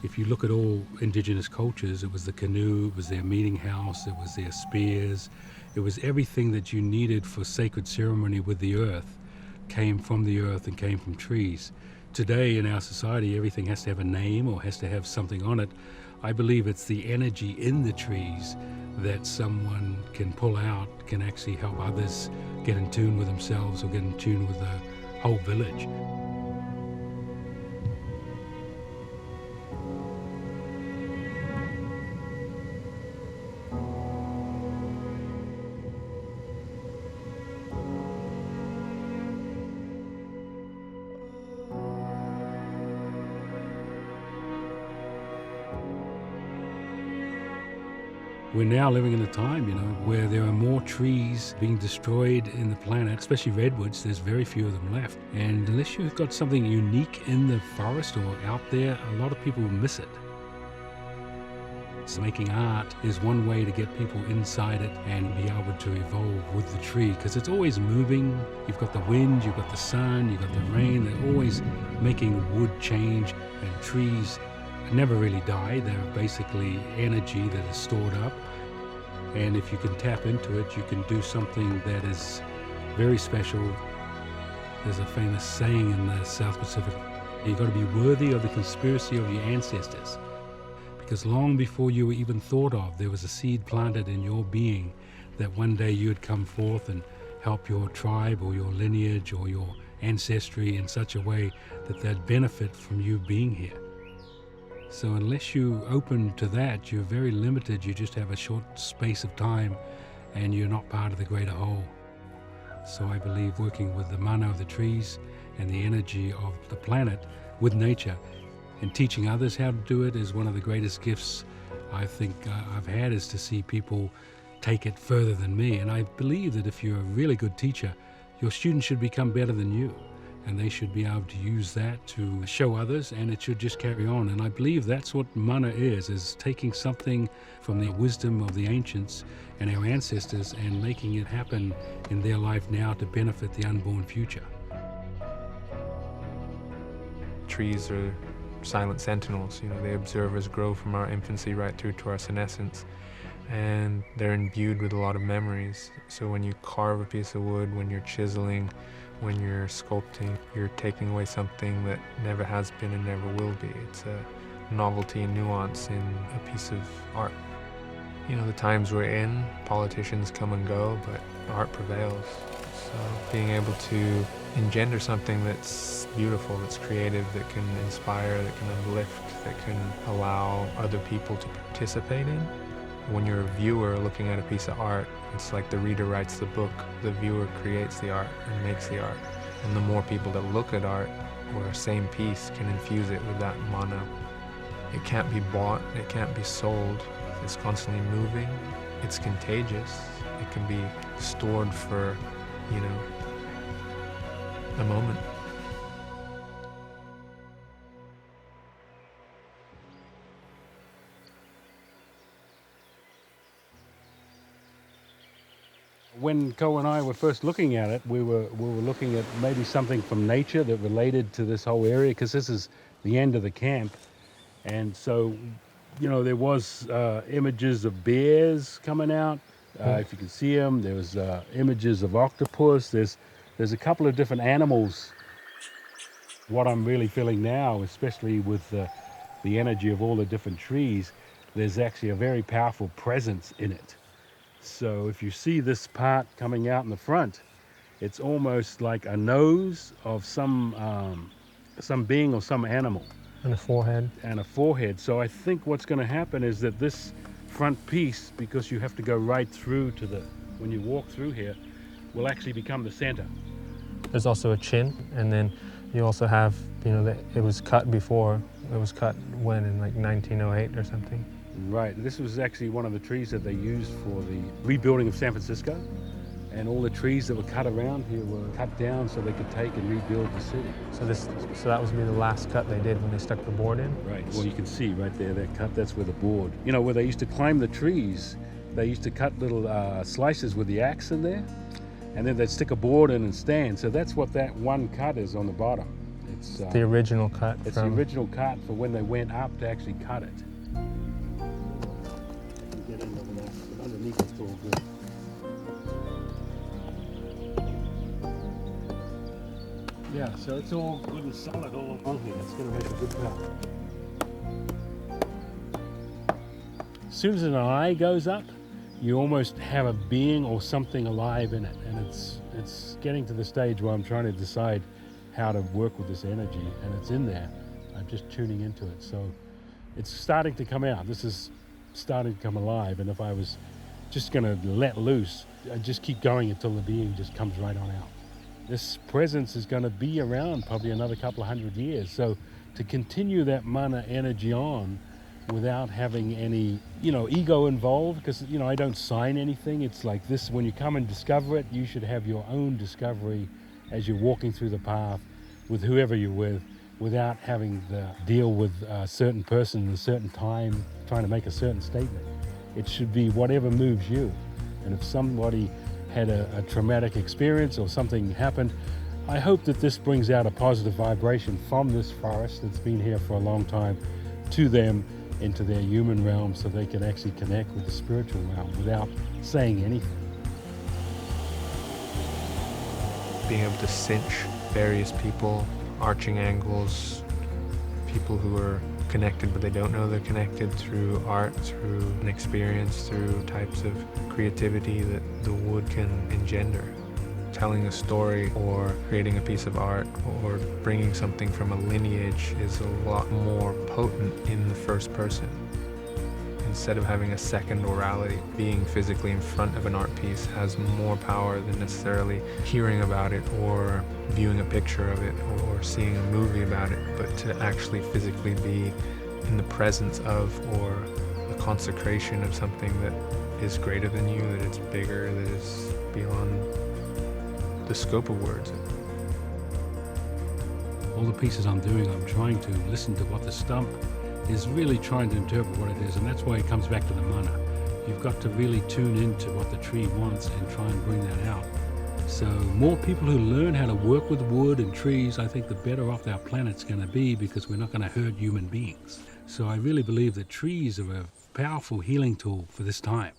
If you look at all indigenous cultures, it was the canoe, it was their meeting house, it was their spears, it was everything that you needed for sacred ceremony with the earth came from the earth and came from trees. Today in our society, everything has to have a name or has to have something on it. I believe it's the energy in the trees that someone can pull out, can actually help others get in tune with themselves or get in tune with the whole village. We're now living in a time, where there are more trees being destroyed in the planet, especially redwoods. There's very few of them left. And unless you've got something unique in the forest or out there, a lot of people will miss it. So making art is one way to get people inside it and be able to evolve with the tree, because it's always moving. You've got the wind, you've got the sun, you've got the rain. They're always making wood change, and trees never really die. They're basically energy that is stored up. And if you can tap into it, you can do something that is very special. There's a famous saying in the South Pacific, you've got to be worthy of the conspiracy of your ancestors. Because long before you were even thought of, there was a seed planted in your being that one day you'd come forth and help your tribe or your lineage or your ancestry in such a way that they'd benefit from you being here. So unless you open to that, you're very limited. You just have a short space of time and you're not part of the greater whole. So I believe working with the mana of the trees and the energy of the planet with nature and teaching others how to do it is one of the greatest gifts I think I've had, is to see people take it further than me. And I believe that if you're a really good teacher, your students should become better than you. And they should be able to use that to show others, and it should just carry on. And I believe that's what mana is taking something from the wisdom of the ancients and our ancestors and making it happen in their life now to benefit the unborn future. Trees are silent sentinels. They observe us grow from our infancy right through to our senescence. And they're imbued with a lot of memories. So when you carve a piece of wood, when you're chiseling, when you're sculpting, you're taking away something that never has been and never will be. It's a novelty and nuance in a piece of art. The times we're in, politicians come and go, but art prevails. So being able to engender something that's beautiful, that's creative, that can inspire, that can uplift, that can allow other people to participate in. When you're a viewer looking at a piece of art, it's like the reader writes the book, the viewer creates the art and makes the art. And the more people that look at art or a same piece can infuse it with that mana. It can't be bought, it can't be sold. It's constantly moving, it's contagious. It can be stored for, a moment. When Ko and I were first looking at it, we were looking at maybe something from nature that related to this whole area, because this is the end of the camp. And so, there was images of bears coming out, if you can see them. There was images of octopus. There's a couple of different animals. What I'm really feeling now, especially with the energy of all the different trees, there's actually a very powerful presence in it. So if you see this part coming out in the front, it's almost like a nose of some being or some animal. And a forehead. And a forehead. So I think what's going to happen is that this front piece, because you have to go right through to when you walk through here, will actually become the center. There's also a chin, and then you also have, it was cut before. It was cut when, in like 1908 or something. Right, this was actually one of the trees that they used for the rebuilding of San Francisco, and all the trees that were cut around here were cut down so they could take and rebuild the city. So that was the last cut they did when they stuck the board in? Right, well you can see right there, that cut, that's where the board. Where they used to climb the trees, they used to cut little slices with the axe in there, and then they'd stick a board in and stand. So that's what that one cut is on the bottom. It's The original cut. It's the original cut for when they went up to actually cut it. Get in over that, but underneath it's all good. Yeah, so it's all good and solid all along here. It's going to make a good cut. As soon as an eye goes up, you almost have a being or something alive in it, and it's getting to the stage where I'm trying to decide how to work with this energy, and it's in there. I'm just tuning into it, so it's starting to come out. This is starting to come alive, and if I was just going to let loose, I'd just keep going until the being just comes right on out. This presence is going to be around probably another couple of 100 years, so to continue that mana energy on without having any, ego involved, because, I don't sign anything. It's like this, when you come and discover it, you should have your own discovery as you're walking through the path with whoever you're with, without having to deal with a certain person at a certain time, trying to make a certain statement. It should be whatever moves you. And if somebody had a traumatic experience or something happened, I hope that this brings out a positive vibration from this forest that's been here for a long time to them into their human realm, so they can actually connect with the spiritual realm without saying anything. Being able to cinch various people, arching angles, people who are connected but they don't know they're connected through art, through an experience, through types of creativity that the wood can engender. Telling a story or creating a piece of art or bringing something from a lineage is a lot more potent in the first person. Instead of having a second orality, being physically in front of an art piece has more power than necessarily hearing about it or viewing a picture of it or seeing a movie about it, but to actually physically be in the presence of or a consecration of something that is greater than you, that it's bigger, that is beyond the scope of words. All the pieces I'm doing, I'm trying to listen to what the stump is really trying to interpret what it is, and that's why it comes back to the mana. You've got to really tune into what the tree wants and try and bring that out. So more people who learn how to work with wood and trees, I think the better off our planet's going to be, because we're not going to hurt human beings. So I really believe that trees are a powerful healing tool for this time.